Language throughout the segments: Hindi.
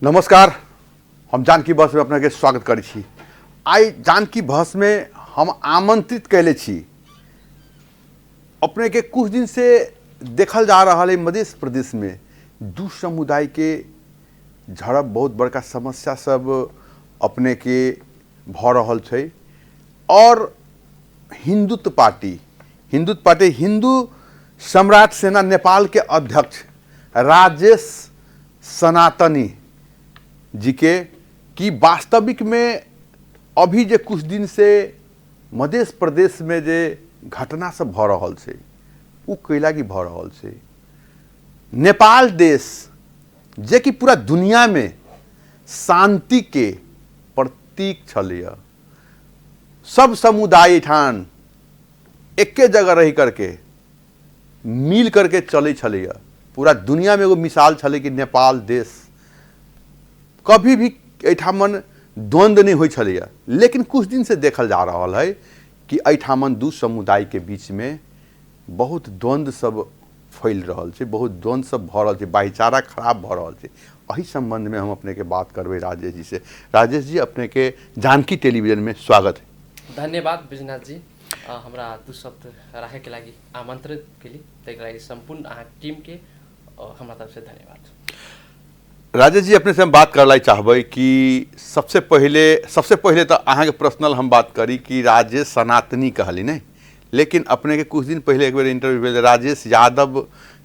नमस्कार, हम जानकी बहस में अपने के स्वागत करै छी। आई जानकी बहस में हम आमंत्रित कैले छी अपने के कुछ दिन से देखल जा रहा है मध्य प्रदेश में दू समुदाय के झड़प बहुत बड़का समस्या सब अपने के भ रहल छै और हिंदुत्व पार्टी हिंदू सम्राट सेना नेपाल के अध्यक्ष राजेश सनातनी जी के कि वास्तविक में अभी जे कुछ दिन से मध्य प्रदेश में जे घटना सब भ रहल छै उ कैला की भ रहल छै। नेपाल देश जे कि पूरा दुनिया में शांति के प्रतीक छलैया, सब समुदाय ठान एके जगह रह करके मिल करके चले छलैया, पूरा दुनिया में एगो मिसाल छलै कि नेपाल देश कभी भी एठामन द्वंद्व नहीं होई छलैया। लेकिन कुछ दिन से देखल जा रहा है कि एठामन दू समुदाय के बीच में बहुत द्वंद्व सब फैल रहल छै, बहुत द्वंद्व सब भ रहल छै, भाईचारा खराब भ रहल छै। एही संबंध में हम अपने के बात करबे राजेश जी से। राजेश जी, अपने के जानकी टेलीविजन में स्वागत है। धन्यवाद विजनाथ जी, हमरा दू शब्द राखे के लागि आमंत्रित के लिए तक लागि संपूर्ण अहाँ टीम के हमरा तरफ से धन्यवाद। राजेश जी, अपने से हम बात करला चाहबे कि सबसे पहले तो अहाँ के पर्सनल हम बात करी कि राजेश सनातनी कहली नहीं, लेकिन अपने के कुछ दिन पहले एक बार इंटरव्यू भेल राजेश यादव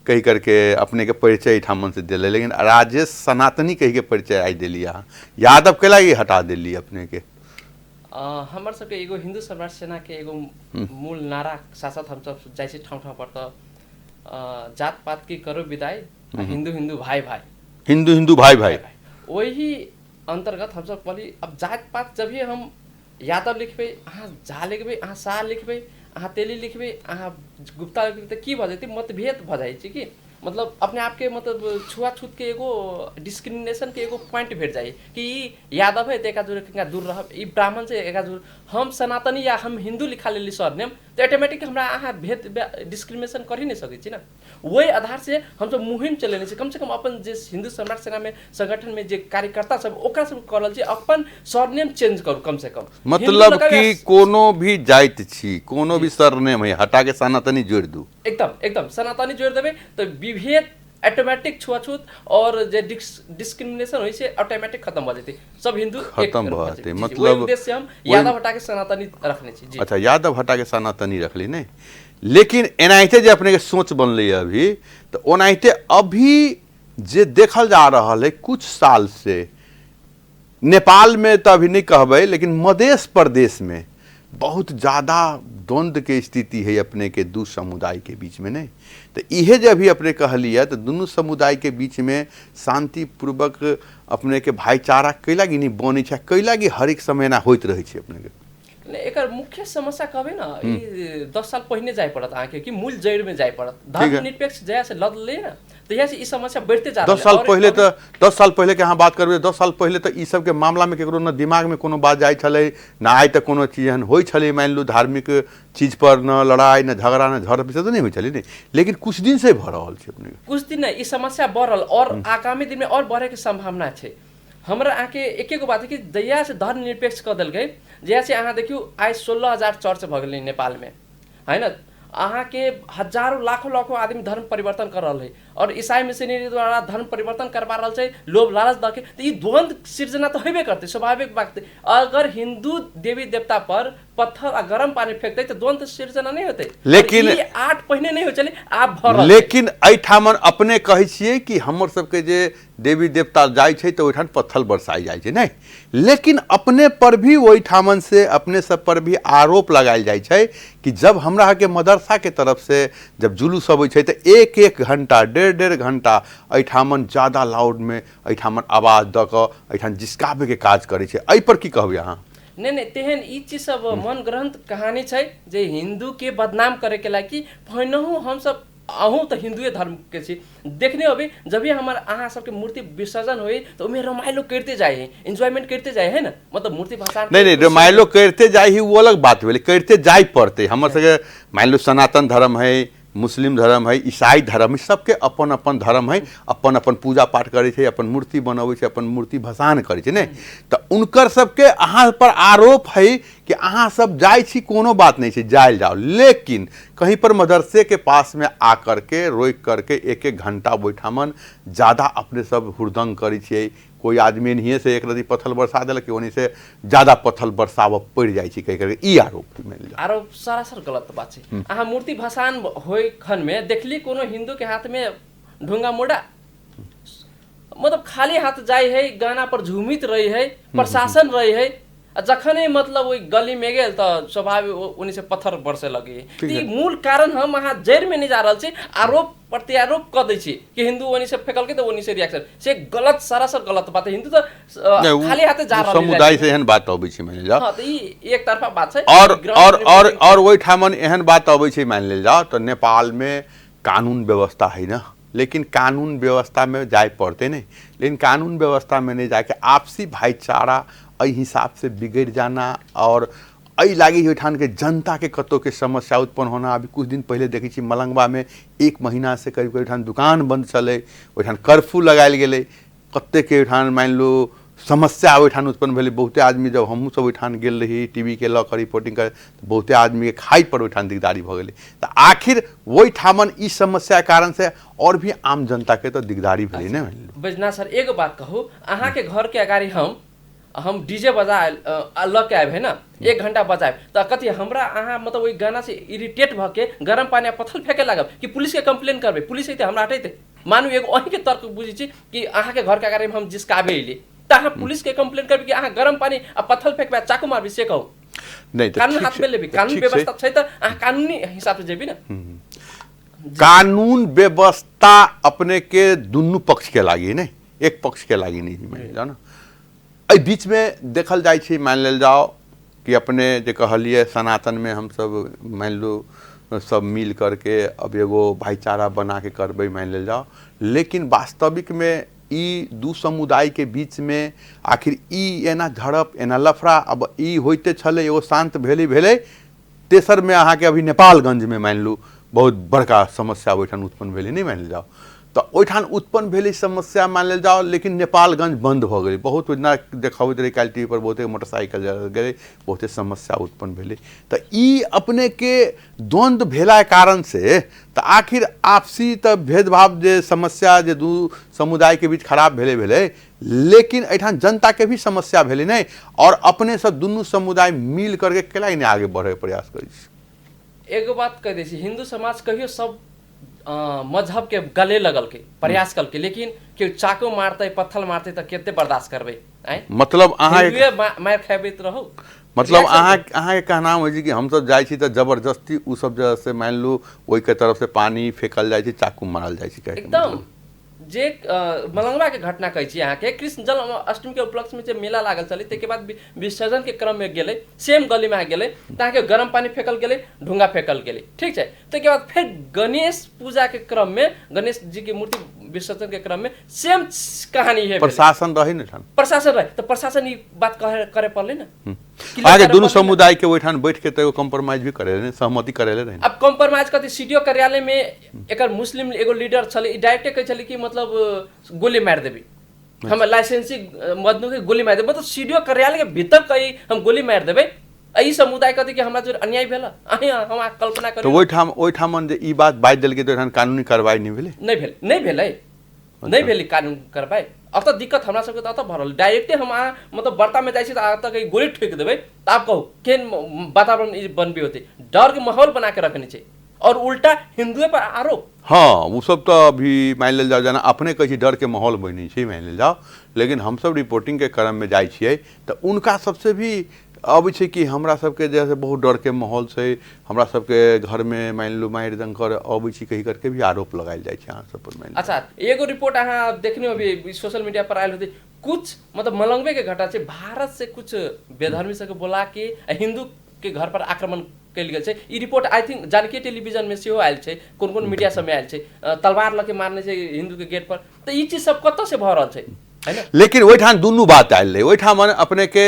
कही करके अपने के परिचय ठामन से दिले, लेकिन राजेश सनातनी कही के परिचय आई दिली, अहाँ यादव के लागी हटा दिली अपने के। हमर सबके एगो हिंदू सम्राट सेना के एगो मूल नारा साथ हम सब जाइ छै ठाउँ ठाउँ पर त जात पात की करो विदाई, हिंदू हिंदू भाई भाई, हिंदू हिंदू भाई भाई। वही अंतर्गत हम सब कहली अब जात पात जब भी हम यादव लिखबे, अहाँ झा लिखबे, अहाँ शाह लिखबे, अहाँ तेली लिखबे, अहाँ गुप्ता लिखबे त की भ जेतै, मतभेद भ जाइ छै कि मतलब अपने आप के मतलब छुआछूत के एगो डिस्क्रिमिनेशन के एगो पॉइंट भेट जाए कि यादव है एका दूर रहब, ई ब्राह्मण से एका दूर, हम सनातनी या हम हिंदू लिखा लेली सरनेम तो ऑटोमेटिक हमरा अहाँ भेद डिस्क्रिमिनेशन कर ही नहीं सकै छी ना। वही आधार से हम सब मुहिम चलेने छी, कम से कम अपन जे हिंदू सम्राट सेना में संगठन में जे कार्यकर्ता सब ओकरा सब करल छी अपन सरनेम चेंज करू कम से कम। मतलब कि कोनो भी जाइत छी, कोनो भी सरनेम है हटा के सनातनी जोड़ दू, एकदम सनातनी जोड़ देबे तो विभेद ऑटोमेटिक छुआछूत और जे डिस्क्रिमिनेशन होई से ऑटोमेटिक खत्म हो जाते, सब हिंदू खत्म भ जाते। मतलब उद्देश्य से हम यादव हटा के सनातनी रखने छी जी। अच्छा, यादव हटा के सनातनी रखली नहीं, लेकिन एनाहिते जे अपने के सोच बनले अभी तो ओनाहिते अभी जे देखल जा रहा है कुछ साल से नेपाल में तो अभी नहीं कहबे, लेकिन मध्य प्रदेश में बहुत ज़्यादा द्वंद्व के स्थिति है अपने के दू समुदाय के बीच में नहीं। तो इहे जब भी अपने कहली है तो दोनों समुदाय के बीच में शांतिपूर्वक अपने के भाईचारा कैला की नहीं बनी है, कैला की हर एक समय ना होइत रहे छै अपने के। एकर मुख्य समस्या कहबे ना, ई 10 साल पहिने जाय पड़त आके कि मूल जड़ में जाय पड़त, धर्मनिरपेक्ष जया से लड़ले ना तो यह से ई समस्या बढ़ते जा रहा है। 10 साल पहले के अहाँ बात करबे, 10 साल पहले तो ई सब के मामला में केकरो न दिमाग में कोनो बात जाय छले ना, आइ तक कोनो चीज एहन होई छले मान लो धार्मिक चीज पर न लड़ाई न झगड़ा न झड़प से तो नहीं होई छले नहीं, लेकिन कुछ दिन से भ रहल छै अपने कुछ दिन ई समस्या बढ़ल और आगामी दिन में और बढ़े के संभावना छै। हमरा आके एक बात है कि जहिया से धर्मनिरपेक्ष कर दिल गए, जहिया से अहाँ देखियो आज 16,000 चर्च भ गेलै नेपाल में है ना, अहाँ के हजारों लाखों आदमी धर्म परिवर्तन कर रहा है और ईसाई मिशनरी द्वारा धर्म परिवर्तन करवा रहा है लोभ लालच दके, तो ये द्वंद्व सृजना तो हेबे करते, स्वाभाविक बात है। अगर हिंदू देवी देवता पर पत्थर और गर्म पानी फेंकते तो द्वंद्व सृजना नहीं होते, लेकिन 8 पहिने नहीं हो चले आप भर, लेकिन एठामन अपने कहे छिए कि हमर सबके जे देवी देवता जाय छै तो ओठान पत्थर बरसाई जाय छै नहीं, लेकिन अपने पर भी वही ठामन से अपने सब पर भी आरोप लगायल जाय छै कि जब हमरा के मदरसा के तरफ से जब जुलूस अबै छै तो 1-1 घंटा 1.5 घंटा एठामन ज्यादा लाउड में एठामन आवाज द क एठान जिसकाबे के काज करे छै। एहि पर की कहबे अहाँ? नहीं तेहन ई चीज सब मन ग्रंथ कहानी छै जे हिंदू के बदनाम करे के लागी पहिनहु हम सब अहूँ तो हिंदुए धर्म के छी, देखने अभी जब भी हमारे अहाँ सबके मूर्ति विसर्जन हुई तो उमें रमाइलो करते जाए, एंजॉयमेंट करते जाए है ना, मतलब मूर्ति भाषा नहीं रमाइलो करते जाए ही वो अलग बात भेलै, करते जाए पड़ते। हमर सबके मान लो सनातन धर्म है, मुस्लिम धर्म है, ईसाई धर्म है, सबके अपन अपन धर्म है, अपन अपन पूजा पाठ करे छे, अपन मूर्ति बनावे छे, अपन मूर्ति भसान करे छे ने। तो उनकर सबके अहाँ पर आरोप है कि अहाँ सब जाय छी, कोनो बात नहीं छे, जायल जाओ, लेकिन कहीं पर मदरसे के पास में आकर के रोक करके एक एक घंटा बैठामन ज़्यादा अपने सब हुड़दंग करे छे। कोई आदमी नहीं से एक रति पत्थर बरसा दिलक, ओनी से ज़्यादा पत्थर बरसाव पड़ जाए कह करके ई आरोप मिल आरोप सरासर गलत बात है। अहाँ मूर्ति भसान होय खन में देखली कोनो हिंदू के हाथ में ढुंगा मुड़ा, मतलब खाली हाथ जाए है, गाना पर झूमित रही है, प्रशासन रही है, जखने मतलब वही गली में गेल तो स्वाभाविक उन्हीं से पत्थर बरसे लगे। मूल कारण हम अहाँ जड़ में नहीं जा रहा छे, आरोप प्रत्यारोप कर दै छी कि हिंदू वनी से फेकल के तो वनी से रिएक्शन से गलत, सरासर गलत बात है। हिंदू तो खाली हाथे जा रहा समुदाय से एहन बात अबै छै मान जा। हां तो ई एक तरफा बात है। और वही ठामन एहन बात अबै छै मान लेल जाओ तो नेपाल में कानून व्यवस्था है ना, लेकिन कानून व्यवस्था में जाए पड़ते नहीं, लेकिन कानून व्यवस्था में नहीं जाके आपसी भाईचारा एहि हिसाब से बिगड़ जाना और आई लागी ओठान के जनता के कतों के समस्या उत्पन्न होना। अभी कुछ दिन पहले देखी छी मलंगवा में 1 महीना से करीब ओठान दुकान बंद चले, ओठान कर्फ्यू लगायल गेले, कत्ते के ओठान मान लो समस्या ओठान उत्पन्न भेले। बहुते आदमी जब हमहूँ सब ओठान गेल रही टीवी के लऽ कर रिपोर्टिंग कर, तो बहुते आदमी के खाई पर ओठान दिकदारी भ गेले। तो आखिर वही ठामन ई समस्या कारण से और भी आम जनता के तो दिकदारी भेले ने। बजना सर एगो बात कहूँ, अहाँ के घर के अगाड़ी हम डीजे बजाए लग के आए है ना, 1 घंटा बजाए तो कथी हमरा अहाँ मतलब वही गाना से इरिटेट भ के गरम पानी पत्थर फेंके लागब कि पुलिस के कंप्लेन करबे, पुलिस अइते हमरा हटैते। मानू एगो अहीं के तर्क बुझी छी कि अहाँ के घर के अगाड़ी में हम जिसकाबे अइले त अहाँ पुलिस के कंप्लेन करबे कि अहाँ गरम पानी पत्थर फेंकबे, चाकू मारबे, से कहू नहीं तो कानून हाथ में लेबे, कानून व्यवस्था छै त अहाँ कानूनी हिसाब से जेबी ना। कानून व्यवस्था अपने के दुनू पक्ष के लागी नहीं, एक पक्ष के लागी नहीं मान जाओ ना। बीच में देखल जाए छी मान लेल जाओ कि अपने जो कहलिए सनातन में हम सब मान लो सब मिल करके अब एगो भाईचारा बना के करबे मान लेल जाओ, लेकिन वास्तविक में ई दू समुदाय के बीच में आखिर ई एना झड़प एना लफड़ा अब ई होते छले एगो शांत भेले। तेसर में अहाँ के अभी नेपालगंज में मान लू बहुत बड़का समस्या ओठान उत्पन्न भेले नहीं मान जाओ, तो ओठान उत्पन्न भेले समस्या मान लेल जाओ, लेकिन नेपालगंज बंद हो गई। बहुत योजना देखाबैत रही काल टीवी पर, बहुते मोटरसाइकिल गए, बहुते समस्या उत्पन्न भेले। तो ई अपने के द्वंद्व भेला कारण से तो आखिर आपसी तो भेदभाव जे समस्या जे दू समुदाय के बीच खराब भेले, लेकिन एठान जनता के भी समस्या भेले नहीं, और अपने सब दुनू समुदाय मिल करके केला नहीं आगे बढ़े प्रयास करी। एगो बात कह दै छी, हिंदू समाज कहियो सब मजहब के गले लगल के प्रयास कल के, लेकिन केओ चाकू मारते पत्थर मारते तो केते बर्दाश्त करबे। मतलब अहाँ मार खेबैत रहो, मतलब अहाँ के कहना हो कि हम सब जाए छी तो जबरदस्ती उ सब जगह से मान लो ओई के तरफ से पानी फेंकल जाए छी, चाकू मारल जाए छी। एकदम जे मलंगवा के घटना कहै छी अहाँ के, कृष्ण जन्म अष्टमी के उपलक्ष्य में जे मेला लागल चली, ते के बाद विसर्जन के क्रम में गेले, सेम गली में गेले, ता के गरम पानी फेंकल गेले, ढुंगा फेंकल गेले, ठीक है। तो के बाद फिर गणेश पूजा के क्रम में, गणेश जी की मूर्ति विसर्जन के क्रम में सेम कहानी है। प्रशासन रही ना, प्रशासन रहे तो प्रशासन ई बात करे पड़ले ना। आगे दोनों समुदाय के ओठान बैठ के तो कंप्रोमाइज भी करे, सहमति करे रहे। अब कंप्रोमाइज कथी, सीडीओ कार्यालय में एक मुस्लिम एगो लीडर छले, डायरेक्टे कहे छले कि मतलब गोली मार देबी, हम लाइसेंसी मजनू के गोली मार देबे, मतलब सीडीओ कार्यालय के भीतर कहीं हम गोली मार देबे। ई समुदाय कथी कि हमरा जो अन्याय भेला, हम कल्पना करी तो ओई ठामन जे ई बात बाज देल के तो कानूनी कार्रवाई नहीं भेले, नहीं भेले कानून कार्रवाई। अब तो दिक्कत हमरा सबके तो भरल, डायरेक्टे हम मतलब बर्ता में जाए तक गोली ठोक देवे तो आप कहू केन वातावरण बनबे होते, डर के माहौल बना के रखने चाहिए, और उल्टा हिंदुए पर आरोप। हाँ वो सब तो अभी मान लेल जाओ, जाना अपने कही डर के माहौल बनी छै मान लेल जाओ, लेकिन हम सब रिपोर्टिंग के क्रम में जाए छिए तो उनका सबसे भी अब छै कि हमरा सबके जैसे बहुत डर के माहौल से हमरा सबके घर में मान लो मारि दंकर अब छी कही करके भी आरोप लगायल जाए छै अहाँ सब पर। मान अच्छा एगो रिपोर्ट अहाँ देखने अभी सोशल मीडिया पर आयल होते, कुछ मतलब मलंगवे के घटना से भारत से कुछ बेधर्मी सबके बोला के हिंदू के घर पर आक्रमण कल गेल छै। ई report I think Janaki television में सेहो आयल छै, कोन कोन मीडिया सब में आयल छै, तलवार लके मारने छै हिंदू के गेट पर। तो ई चीज सब कतऽ से भ रहल छै है ना, लेकिन ओइठान दुनू बात आयल रहे। ओइठाम अपने के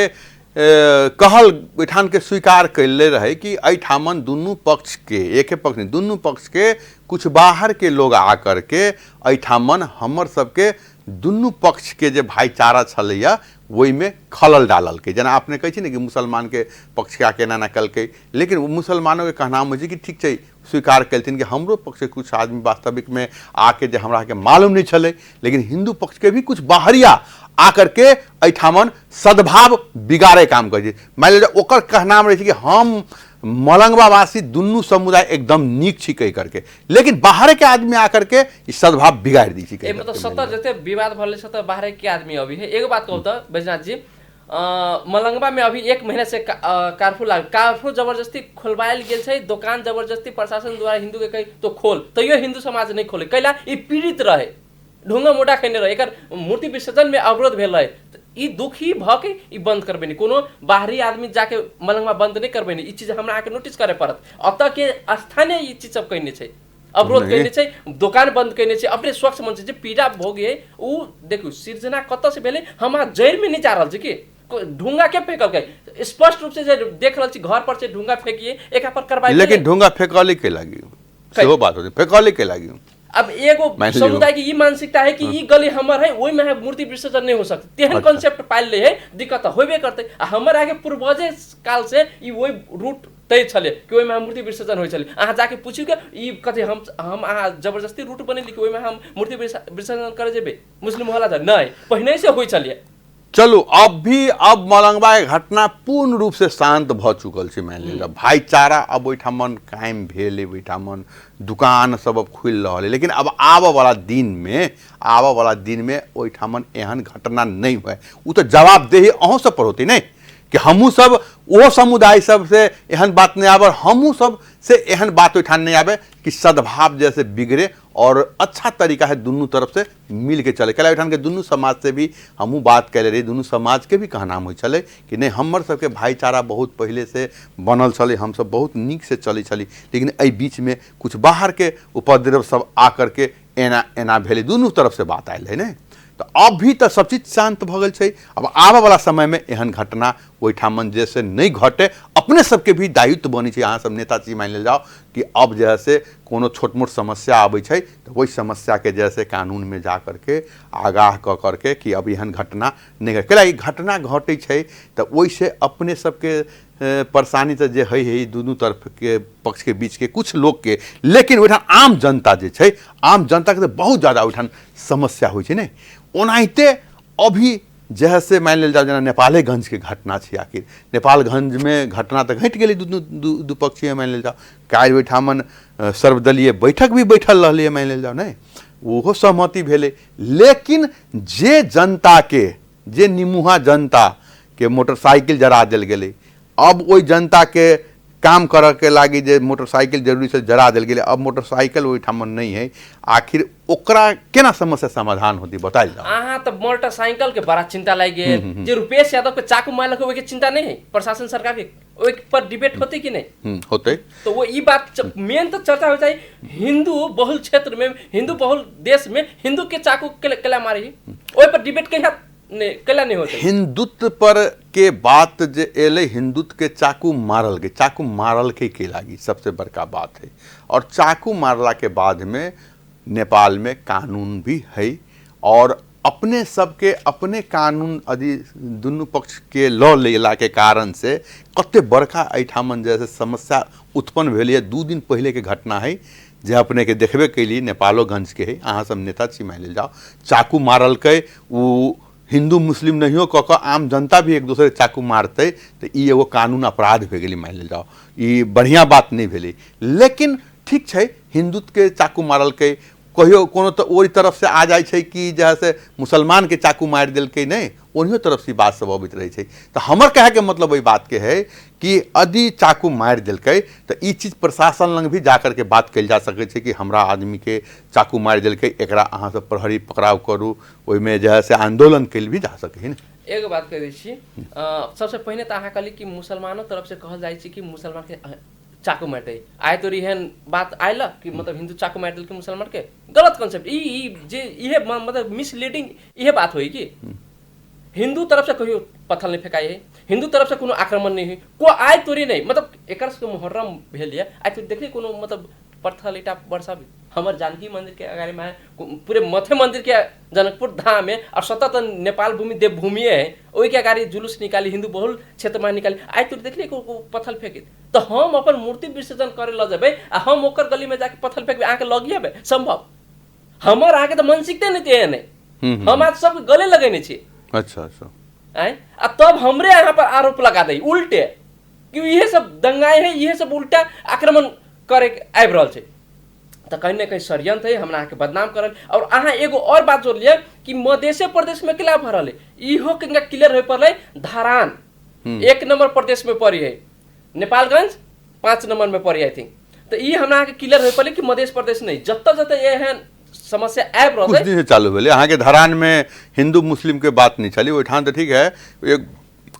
कहल ओठान के स्वीकार कैले रहे कि एठामन दुनू पक्ष के एक पक्ष नहीं दुनू पक्ष के कुछ बाहर के लोग आकर के एठामन हमर सबके दुनू पक्ष के जे भाईचारा छलैया वही में खलल डालल के जना आपने कही ना कि मुसलमान के पक्ष के आके ना कल के लेकिन मुसलमानों के कहना हो कि ठीक है स्वीकार कलथिन कि हमरो पक्ष के कुछ आदमी वास्तविक में आके जे हमरा के मालूम नहीं चले लेकिन हिंदू पक्ष के भी कुछ बाहरिया आकर के एठामन सद्भाव बिगाड़े काम कर मान लीजिए ओकर कहना रहे कि हम मलंगवावासी दुनू समुदाय एकदम नीक छी कह करके लेकिन बाहर के आदमी आकर के इस सद्भाव बिगाड़ दी छी मतलब सत्ता जते विवाद भले सत्ता बाहर के आदमी अभी है एगो बात कहूँ तो बैजनाथ जी मलंगवा में अभी 1 महीना से कारफू जबरदस्ती खोलवायल गेल छै दुकान जबरदस्ती प्रशासन द्वारा हिंदू के कही तो खोल तैयो हिंदू समाज नहीं खोले कैला ई पीड़ित रहे ढुंगा मोटा खेने रहे एकर मूर्ति विसर्जन में अवरोध भेल रहे ई दुखी भ के ई बंद करबे नहीं कोनो बाहरी आदमी जाके मलंगवा बंद नहीं करबे नहीं ई चीज हमरा आके नोटिस करे पड़त अतः के स्थानीय ई चीज सब कहने छै अवरोध कहने छै दुकान बंद कहने छै अपने स्वच्छ मन से पीड़ा भोग है उ देखू सिर्जना कत से भेले हमरा जैर में नहीं जा रहल छै कि ढुंगा के फेंकल गए स्पष्ट रूप से देख रहल छी घर पर से ढुंगा फेंकिए एक पर कार्रवाई लेकिन ढुंगा फेंकले के लागी सेहो बात होती फेंकले के लागी अब एगो समुदाय की ये मानसिकता है कि ये गली हमर है ओहि में मूर्ति विसर्जन नहीं हो सकती तेहन कॉन्सेप्ट पाल ले है दिक्कत होबे करते हमर आगे पूर्वजे काल से ई वही रूट तय छले कि ओहि में मूर्ति विसर्जन होय छले अहाँ जाके पूछियो के ई कथि हम अहाँ जबरदस्ती रूट बनेली कि ओहि में हम मूर्ति विसर्जन करे जेबे मुस्लिम होला जा नहीं पहिने से होय छलिए चलो अब मलंगवा के घटना पूर्ण रूप से शांत भ चुकल छै मान लीजिए भाईचारा अब ओठामन कायम भेल ओठामन दुकान सब अब खुल रहा है लेकिन अब आबऽ वाला दिन में ओठामन एहन घटना नहीं हुए वो तो जवाबदेही अहों सब पर होती नहीं कि हमू सब वो समुदाय सब से एहन बात नहीं आवे हमू सब से एहन बात उठान नहीं आवे कि सद्भाव जैसे बिगड़े और अच्छा तरीका है दोनों तरफ से मिल के चले कला उठान के दोनों समाज से भी हमू बात कर रही दोनों समाज के भी कहना हो चले कि नहीं हमर सबके भाईचारा बहुत पहले से बनल चले हम सब बहुत नीक से चली लेकिन एहि बीच में कुछ बाहर के उपद्रव सब आकर के एना भेले दोनों तरफ से बात आयल है नहीं तो अभी तो सब चीज शांत भ गल छै अब आबऽ वाला समय में एहन घटना ओहिठामन जैसे नहीं घटे अपने सबके भी दायित्व बनी छै अहाँ सब नेता जी मान ले जाओ कि अब जैसे कोनो छोट मोट समस्या आबै छै तो वही समस्या के जैसे कानून में जा करके आगाह क करके कि अब एहन घटना नहीं घटे ई घटना घटे छै तो वैसे अपने सबके परेशानी तो जे है दोनों तरफ के पक्ष के बीच के कुछ लोग के लेकिन ओठान आम जनता जे छै आम जनता के बहुत ज़्यादा ओठान समस्या होइ छै नहीं ओनाहिते अभी जैसे मान लेल जाओ जना नेपालेगंज के घटना छै आखिर नेपालगंज में घटना तो घटि गेलै दुपक्षीय मान लेल जाओ काल्हि ओहिठामन सर्वदलीय बैठक भी बैठल रहलै मान लेल जाओ नहीं ओहो सहमति भेलै लेकिन जे जनता के जे निमुहा जनता के मोटरसाइकिल जरा देल गेलै अब ओहि जनता के काम करे के लागी जे मोटरसाइकिल जरूरी से जरा देल गेलै अब मोटरसाइकिल ओहिठामन नहीं है आखिर ओकरा केना समस्या समाधान होती बताइल जाओ अहाँ तो मोटरसाइकिल के बड़ा चिंता लाग गेल जे रुपेश यादव के चाकू मारलक ओहि के चिंता नहीं है प्रशासन सरकार के ओहि पर डिबेट होते कि नहीं होते तो वो ई बात मेन तो चर्चा हो जाए हिंदू बहुल क्षेत्र में हिंदू बहुल देश में हिंदू के चाकू केला मारी ओहि पर डिबेट कैला नहीं होते हिंदुत्व पर के बात जे एले हिंदुत्व के चाकू मारल के लागी सबसे बड़का बात है और चाकू मारला के बाद में नेपाल में कानून भी है और अपने सबके अपने कानून यदि दुनू पक्ष के लॉ लेला के कारण से कते बड़का एठामन जैसे समस्या उत्पन्न भेल 2 दिन पहले के घटना है जे अपने के देखबे कैली नेपालोगंज के है अहाँ सब नेता छी मान लेल जाओ चाकू मारल के वो हिंदू मुस्लिम नहीं हो कऽ आम जनता भी एक दूसरे चाकू मारते तो ये एगो कानून अपराध भे गेली मान लेल जाओ ये बढ़िया बात नहीं भेली लेकिन ठीक है हिंदुत्व के चाकू मारल के कहियो कोनो तो ओहि तरफ से आ जाए छै कि जैसे मुसलमान के चाकू मार दिल के नहीं ओनियो तरफ से बात सब अबित रहे छै तो हमर कहे के मतलब वही बात के है कि यदि चाकू मार दिल के तो ई चीज प्रशासन लंग भी जाकर के बात कल जा सके छै कि हमरा आदमी के चाकू मार दिल के एकरा अहाँ सब प्रहरी पकड़ाव करू ओहि में जैसे आंदोलन कल भी जा सके है एगो बात कह दै छी सबसे पहिने तो अहाँ कहली कि मुसलमानों तरफ से कहल जाइ छै कि मुसलमान के चाकू मारते आए तो एहन बात आयल कि मतलब हिंदू चाकू मार दिल के मुसलमान के गलत कॉन्सेप्ट ये मतलब मिसलीडिंग ये बात हुई कि हिंदू तरफ से कहियो पत्थर नहीं फेंकाई है हिंदू तरफ से कोनो आक्रमण नहीं हुई, को आय तोरी नहीं, मतलब एक मुहर्रम भेल है आय तो देखली कोनो मतलब पत्थर ईटा वर्षा भी हमार जानकी मंदिर के अगाडि में पूरे मथे मंदिर के जनकपुर धाम है और सतत नेपाल भूमि देवभूमि है, वही के अगाडि जुलूस निकाली हिंदू बहुल क्षेत्र में निकाली आय तो देखली को पत्थर फेंकी, तो हम अपन मूर्ति विसर्जन करे ल जेबै आ हम ओकर गली में जाके पत्थर फेंकबे आके लगिएबे संभव हमार आके तो मानसिकता नहीं है नहीं हम आज सब गले लगेने छी। अच्छा अच्छा आय तब हमरे यहाँ पर आरोप लगा दे उल्टे कि ये सब दंगाए है, ये सब उल्टा आक्रमण करे आबि रहल छै, तो कहीं ना कहीं षड्यंत्र है हमरा के बदनाम करल। और अहाँ एगो और बात जोड़ लिया कि मधेश प्रदेश में किला भरल है, इहो कनिका क्लियर हो पड़े, धरान 1 नंबर प्रदेश में पड़ी है, नेपालगंज 5 नंबर में पड़ी आई थिंक, तो ये हमरा के क्लियर हो पड़े कि मधेश प्रदेश नहीं जत्ता जत्ता एहन समस्या आबि रहल कुछ दिन से चालू भेले अहाँ के धरान में हिंदू मुस्लिम के बात नहीं चली, ओठान तो ठीक है एक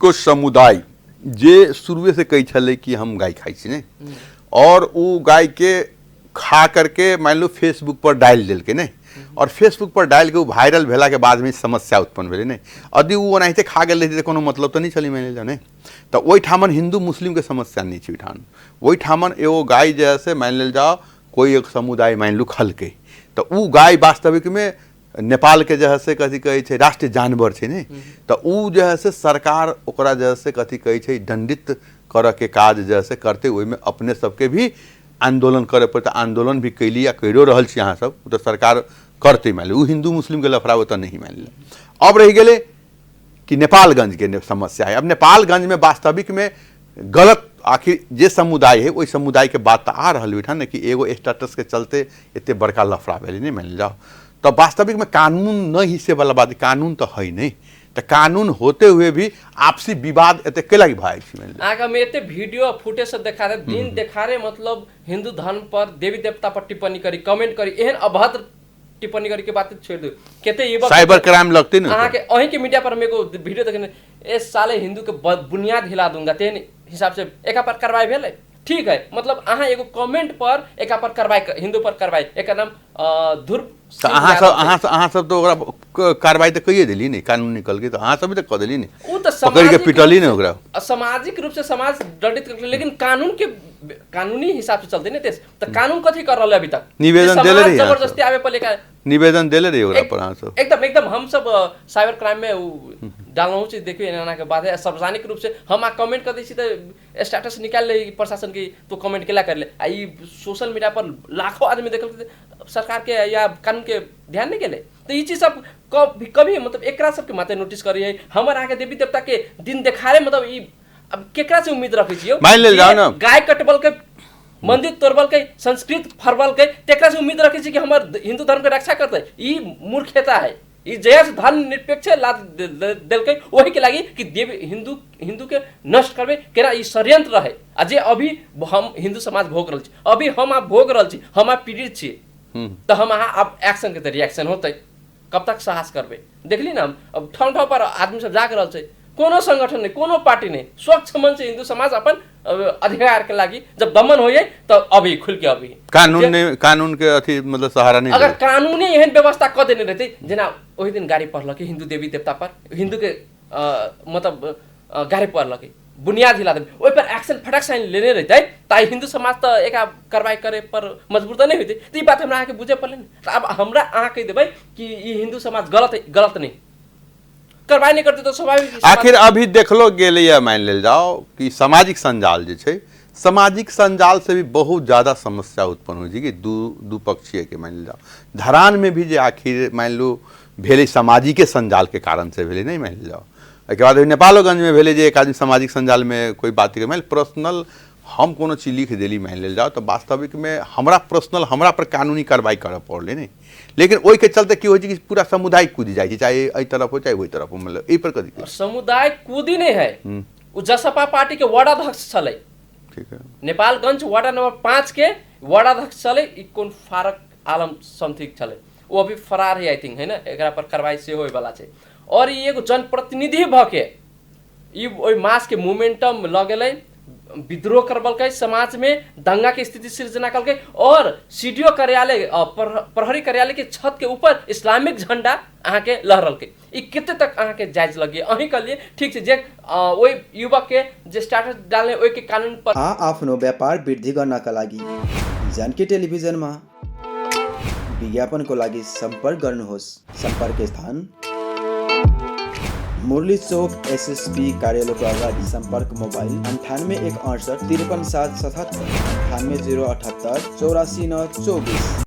कुछ समुदाय जे शुरुए से कही छले कि हम गाय खाई छी नहीं, और वो गाय के खा करके मान लो फेसबुक पर डाल दिल के नहीं, और फेसबुक पर डाल के वो वायरल भेला के बाद में समस्या उत्पन्न भेले नहीं, यदि वो ओनाहिते खा गेल रही कोनो मतलब तो नहीं चली मान लो नहीं, तो वही ठामन हिंदू मुस्लिम के समस्या नहीं छी ओठान, वही ठामन एगो गाय जैसे मान लेल जाओ कोई एक समुदाय मान लो खल के, तो वो गाय वास्तविक में नेपाल के जैसे कथी कहे छे राष्ट्रीय जानवर छे नहीं, तो वो जैसे सरकार ओकरा जैसे कथी कहे छे दंडित कर के काज जैसे करते हुए में अपने सबके भी आंदोलन करे पड़ता, आंदोलन भी कैली या करो रहल छी अहाँ सब, तो सरकार करते मान ली हिंदू मुस्लिम के लफड़ा तो नहीं मान ली। अब रह गए कि नेपालगंज के समस्या है, अब नेपालगंज में वास्तविक में गलत आखिर जे समुदाय है वही समुदाय के बात तो आ रहा है ना कि एगो स्टेटस के चलते इतने बड़का लफड़ा भेल नहीं मान जाओ, तो वास्तविक में कानून न हिस्से वाला बात, कानून तो है नहीं, तो कानून होते हुए भी आपसी विवाद एते केला की भाई आगे में एते वीडियो फुटेज सब देखा दे दिन देखा रहे, मतलब हिंदू धर्म पर देवी देवता पर टिप्पणी करी कमेंट करी एहन अभद्र टिप्पणी करी के बात छोड़ दो केते युवक साइबर क्राइम लगते ना अहाँ के अहीं के मीडिया पर मेरे वीडियो देखने ए साले हिंदू के बुनियाद हिला दूंगा तेन हिसाब से एका पर कार्रवाई भेल ठीक है, मतलब अहाँ एगो कमेंट पर एका पर कार्रवाई हिंदू पर कार्रवाई एक नाम ध्रुव अहाँ सब तो ओकरा कार्रवाई तो कहिए दिली नहीं, कानून निकल के तो अहाँ सब भी तो कह दिली नहीं, वो तो पकड़ के पिटली नहीं ओकरा, सामाजिक रूप से समाज दंडित कर, लेकिन कानून के कानूनी हिसाब से चलते नहीं देश, तो कानून कथी कर रहा है अभी तक निवेदन देले रही जबरदस्ती आवे पर लेकर निवेदन देले रही ओकरा पर अहाँ सब एकदम हम सब साइबर क्राइम में डालना चीज देखिए एना के बाद है सार्वजनिक रूप से हम आ कमेंट कर दी तो स्टेटस निकाल ले प्रशासन की तो कमेंट केला कर ले आई सोशल मीडिया पर लाखों आदमी देखल सरकार के या कानून के ध्यान नहीं गेले, तो ये चीज सब कभी मतलब एकरा सबके माथे नोटिस करी है हमारे आगे देवी देवता के दिन देखारे, मतलब ये अब केकरा से उम्मीद रखे छियो मान ले जाओ ना गाय कटबल के मंदिर तोड़बल के संस्कृत फरबल के तेकरा से उम्मीद रखे छी कि हमर हिंदू धर्म के रक्षा करते, ई मूर्खता है, ई जयस धर्म निरपेक्ष लाद देल के वही के लागी कि देवी हिंदू के नष्ट करबे केना ई षड्यंत्र रहे, अजे अभी हम हिंदू समाज भोग रहल छी, अभी हम आप भोग रहल छी, हम आप पीड़ित छी, तो हम अब एक्शन के रिएक्शन होते कब तक साहस करबे, देखली ना अब ठाव ठाव पर आदमी सब जाग रहल छै, कोनो संगठन नहीं कोनो पार्टी नहीं, स्वच्छ मन से हिंदू समाज अपन अधिकार के लागी जब दमन हो जाए तो अभी खुल के अभी कानून के अथी मतलब सहारा नहीं, अगर कानूनी एहन व्यवस्था क देने रहते जेना वही दिन गाड़ी पढ़ल हिंदू देवी देवता पर हिंदू के मतलब गाड़ी पढ़ल बुनियाद हिला देने ओहि पर एक्शन फटक साइन लेने रहते ताई हिंदू समाज तो एक कार्रवाई करे पर मजबूर तो नहीं होते, तो ये बात हमरा आके बुझे पड़े, तो अब हमरा अहाँ कह देबै कि ये हिंदू समाज गलत नहीं कार्रवाई नहीं करते तो स्वाभाविक आखिर अभी देखलो गेले मान ले जाओ कि सामाजिक संजाल जे छै सामाजिक संजाल से भी बहुत ज्यादा समस्या उत्पन्न हो कि दू पक्षीय के मान ले जाओ धरान में भी जे आखिर मान लो भेले सामाजिक संजाल के कारण से भेले नहीं मान ले जाओ, एक बाद नेपालोगंज में भेले जे एक आदमी सामाजिक संजाल में कोई बात के मान पर्सनल हम कोनो चीज लिख देली मान ले जाओ, तो वास्तविक में हमरा पर्सनल हमरा पर कानूनी कार्रवाई करे पड़ले नहीं, लेकिन ओहि के चलते की हो कि पूरा समुदाय कूद जाए चाहे एहि तरफ हो चाहे वही तरफ हो, मतलब एहि पर कथी समुदाय कूदी नहीं है, उ जसपा पार्टी के वार्डाध्यक्ष चले, ठीक है नेपालगंज वार्ड नंबर 5 के वार्डाध्यक्ष चले कौन फारक आलम समथिंग चले, वो अभी फरार है आई थिंक है ना, एकरा पर कार्रवाई से होय वाला छै, और ये एगो जनप्रतिनिधि भ के ई ओइ मास के मोमेंटम लगेले विद्रोह करबलकै, समाज में दंगा की स्थिति सृजना करके और सीडीओ कार्यालय प्रहरी कार्यालय के छत के ऊपर इस्लामिक झंडा अहाँ के लहरल के। ई कितने तक अहाँ के जायज लगी अही के लिए ठीक से जे वही युवक के जे स्टाटस डालने ओइ के कानून पर आफ्नो व्यापार वृद्धि गर्नका लागि जानकी टेलिभिजनमा विज्ञापनको लागि सम्पर्क गर्नुहोस्। सम्पर्क स्थान मुरली चौक एसएसपी कार्यालयको अगाडि। सम्पर्क मोबाइल 98 168 53 777 98 078 84 9 24।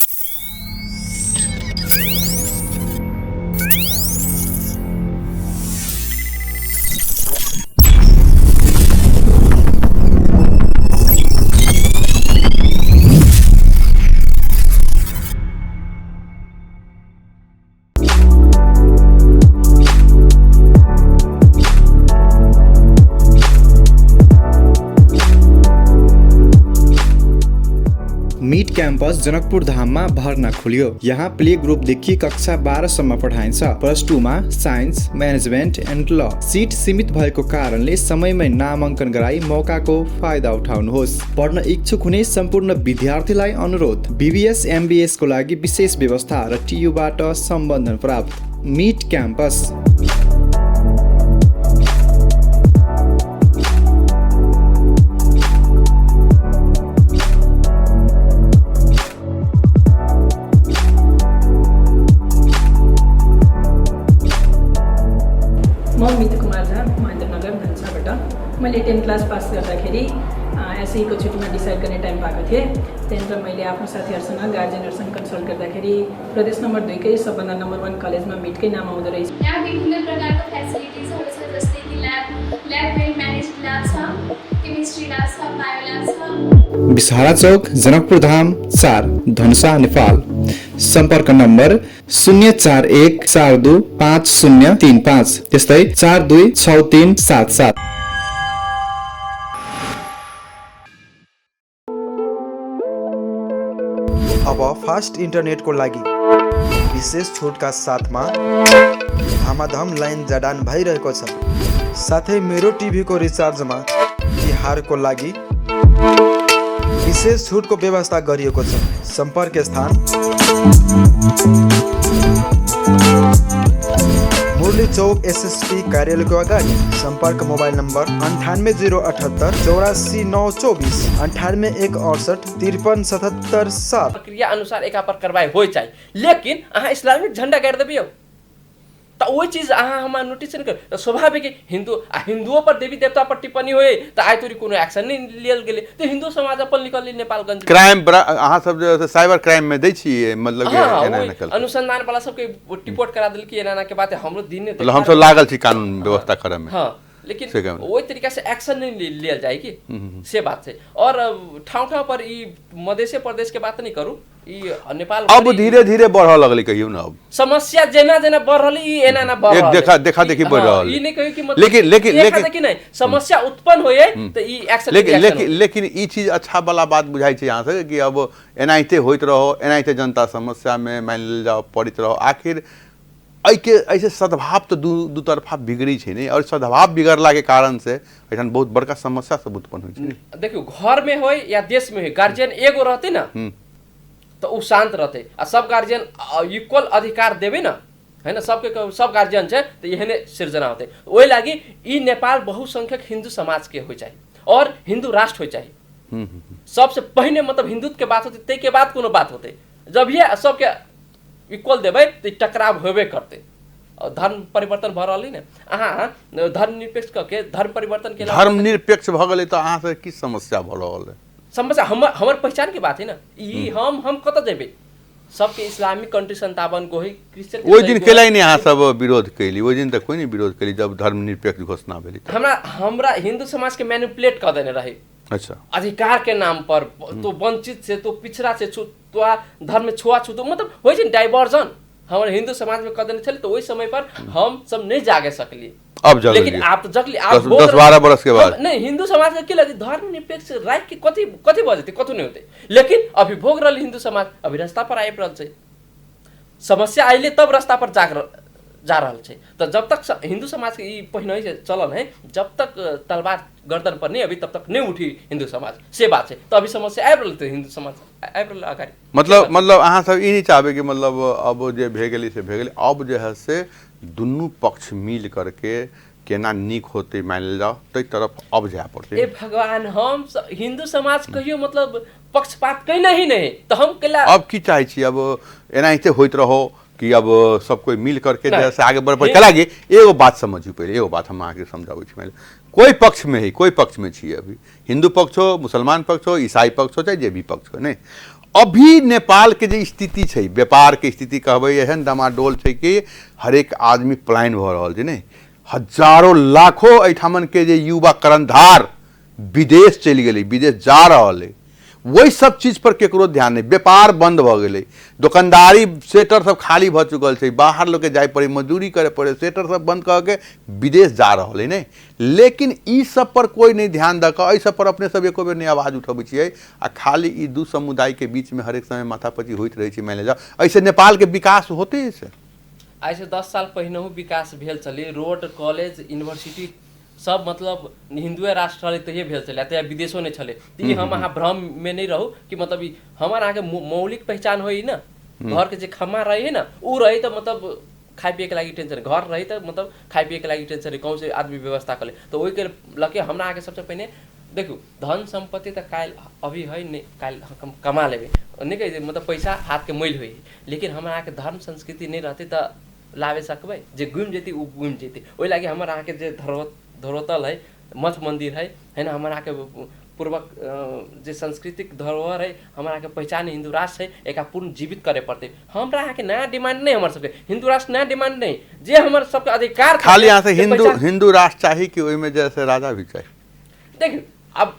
मिट क्याम्पस जनकपुर धाममा भर्ना खुल्यो। यहाँ प्ले ग्रुपदेखि कक्षा 12 सम्म पढाइन्छ। +2 मा साइन्स, म्यानेजमेन्ट एन्ड ल। सिट सीमित भएको कारणले समयमै नामाङ्कन गराई मौकाको फाइदा उठाउनुहोस्। पढ्न इच्छुक हुने सम्पूर्ण विद्यार्थीलाई अनुरोध। बीबीएस एमबीएस को लागि विशेष व्यवस्था र टियुबाट सम्बन्धन प्राप्त। मिट क्याम्पस। मैले 10 क्लास पास गर्दाखेरि एसईको छुट्टीमा डिसाइड गर्ने टाइम पाएको थिएँ। त्यहाँनिर मैले आफ्नो साथीहरूसँग गार्जेनहरूसँग कन्सल्ट गर्दाखेरि प्रदेश नम्बर 2 कै सबभन्दा नम्बर 1 कलेजमा मिटकै नाम आउँदो रहेछ। यहाँ विभिन्न प्रकारको फेसिलिटिजहरू छ, जस्तै कि ल्याब म्यानेज्ड ल्याब छ, केमिस्ट्री ल्याब छ, बायो ल्याब छ। बिसहारा चौक, जनकपुर धाम 4, धनुषा, नेपाल। सम्पर्क नम्बर 041 42 5035 त्यस्तै 426377। अब फास्ट इन्टरनेटको लागि विशेष छुटका साथमा धामाधम लाइन जडान भइरहेको छ। साथै मेरो टिभीको रिचार्जमा तिहारको लागि विशेष छुटको व्यवस्था गरिएको छ। सम्पर्क स्थान मुरली चौक एसएसपी कार्यालयको अगाडि। सम्पर्क मोबाइल नम्बर 98 078 84 9 24 98 168 53 77 7। प्रक्रिया अनुसार एका पर कार्रवाई हो चाहिए, लेकिन अहाँ इस्लामिक झंडा गाड़ देबियो तो वही चीज अहाँ हमार नोटिस नहीं कर। स्वाभाविक हिंदुओं पर देवी देवता पर टिप्पणी हुए तो आइ तोरी कोनो एक्शन नहीं लियल गेले तो हिंदू समाज अपन निकल नेपालगंज क्राइम अहाँ सब जे साइबर क्राइम में दै छी, मतलब के अनुसंधान वाला सबके रिपोर्ट करा देल कि एना के बात है हमरो दिन मतलब हम सब लागल छी कानून व्यवस्था करे में। हां, लेकिन वही तरीका से एक्शन नहीं लियल जाए कि से बात है। और ठाउँ पर ई मधेश प्रदेश के बात नहीं करूं, ई नेपाल अब धीरे धीरे बढ़ लगले कहियो ना। अब समस्या जेना जेना बढ़ रहली ई एना ना बढ़ रहल, एक देखा देखी बढ़ रहल। ई नहीं कहियो कि मतलब लेकिन नहीं समस्या उत्पन्न होए तो ई एक्शन लेकिन ई चीज अच्छा वाला बात बुझाई छै यहाँ से कि अब एनाइते होइत रहो, एनाइते जनता समस्या में मान लेल जाओ पड़ित रहो। आखिर ऐके ऐसे सद्भाव तो दू तरफा बिगड़ी छै नहीं, और सद्भाव बिगड़ला के कारण से ऐठन बहुत बड़का समस्या सब उत्पन्न होइ छै। देखियो घर में होय या देश में होय, गार्जियन एगो रहते ना तो उ शांत रहते आ सब गार्जियन इक्वल अधिकार देवे ना, है ना, सबके सब गार्जियन छै तो यहने सृजना होते। ओहि लागि ई नेपाल बहुसंख्यक हिंदू समाज के हो चाहिए और हिंदू राष्ट्र हो चाहिए। सबसे पहले मतलब हिंदुत्व के बात होते, ते के बाद कोनो बात होते। जब ये सबके इक्वल देवे तो टकराव होबे करते। धर्म परिवर्तन भ रहल है अहाँ धर्मनिरपेक्ष के धर्म परिवर्तन के धर्मनिरपेक्ष भ गेलै तो अहाँ से की समस्या भ रहल है? समस्या हमर पहचान की बात है ना। ई हम कत देबे सबके इस्लामिक कंट्री 57 को ही क्रिश्चियन ओइ दिन केलै नहीं अहाँ सब विरोध कैली? ओइ दिन तक कोई नहीं विरोध कैली जब धर्मनिरपेक्ष घोषणा भेली। हमरा हिंदू समाज के मैनिपुलेट कर देने रहे। अच्छा, अधिकार के नाम पर तो वंचित से तो पिछड़ा से तो धर्म में छुआछूत तो मतलब हो डाइवर्जन हमारे हिंदू समाज में कर देने चले। तो वही समय पर हम सब नहीं जागे सकली। अब जग लेकिन आप तो जगली आप 10-12 बरस के बाद नहीं हिंदू समाज के लगे धर्मनिरपेक्ष राइट के कथी बजते कथु नहीं होते। लेकिन अभी भोग रही हिंदू समाज अभी रास्ता पर आए रहल छै। समस्या आइले तब रास्ता पर जा रहा है। तो जब तक हिंदू समाज के ई पहिने से चलन है, जब तक तलवार गर्दन पर नहीं अभी तब तक नहीं उठी हिंदू समाज से बात है। तो अभी समस्या आबि रहल है, हिंदू समाज आबि रहल अगाडि। मतलब अहाँ सब ई नहीं चाहबे कि मतलब अब जे भे गेली से भे गेली, अब जे है से दुनू पक्ष मिल करके केना नीक होते मान जाओ तै तरफ अब जाए पड़ते। ए भगवान, हम हिंदू समाज कहियो मतलब पक्षपात कैना ही नहीं, तो हम केला अब की चाहे छी, अब एनाहिते होइत रहो कि अब सब कोई मिल करके जैसे आगे बढ़ पर चला गए। एगो बात समझियो पहले, एगो बात हम आगे समझाबै छी। पहले कोई पक्ष में है, कोई पक्ष में छी, अभी हिंदू पक्ष हो, मुसलमान पक्ष हो, ईसाई पक्ष हो, चाहे जे भी पक्ष हो, नहीं अभी नेपाल के जो स्थिति है, व्यापार के स्थिति कहबै एहन डमाडोल है कि हरेक आदमी पलायन भ रहल छै। नहीं हजारों लाखों एठामन के जे युवा करनधार विदेश चलि गेलै, विदेश जा रहल है, वही सब चीज पर केकरो ध्यान नहीं। व्यापार बंद भ गेलै, दुकानदारी सेटर सब खाली भ चुकल छै, बाहर लोग के जाय पड़े, मजदूरी करे पड़े, सेटर सब बंद कऽ के विदेश जा रहल है। नहीं लेकिन ई सब पर कोई नहीं ध्यान दऽ कऽ, एहि सब पर अपने सब एको बेर नहीं आवाज उठबै छियै, आ खाली ई दू समुदाय के बीच में हरेक समय माथापच्ची होइत रहै छै। मान जाओ ऐसे नेपाल के विकास होते है से आज से 10 साल पहिनहु विकास भेल चली, रोड कॉलेज यूनिवर्सिटी सब मतलब हिंदुए राष्ट्र रहे तहिए भेल चले, तो विदेशों नहीं चले। तो हम अहाँ भ्रम में नहीं रहू कि मतलब हमार अहाँ के मौलिक पहचान हो ना, घर के जो खम्मा रही है ना, वो रही तो मतलब खाए पिए के लगी टेंशन, घर रही तो मतलब खाए पिए के लगी टेंशन है, कौन से आदमी व्यवस्था कर ले। तो वही के लगे हमरा आगे सबसे पहले देखू धन संपत्ति तो काल अभी है नहीं, काल हम कमा लेबे नहीं कह मतलब पैसा हाथ के मैल हुई, लेकिन हमारा के धर्म संस्कृति नहीं रहती तो लावे सकबै, जे घूम जेती वो घूम जेती। वही लागे हमारा आके जे धरोतल है, मठ मंदिर है ना, हमारा के पूर्वक जे सांस्कृतिक धरोहर है, हमारा के पहचान हिंदू राष्ट्र है, एक पूर्ण जीवित करे पड़ते। हमरा के नया डिमांड नहीं, हमारे सबके हिंदू राष्ट्र नया डिमांड नहीं, जे हमारे सबके अधिकार खाली यहाँ से हिंदू राष्ट्र चाहिए कि वही में जैसे राजा भी चाहिए। देखिए अब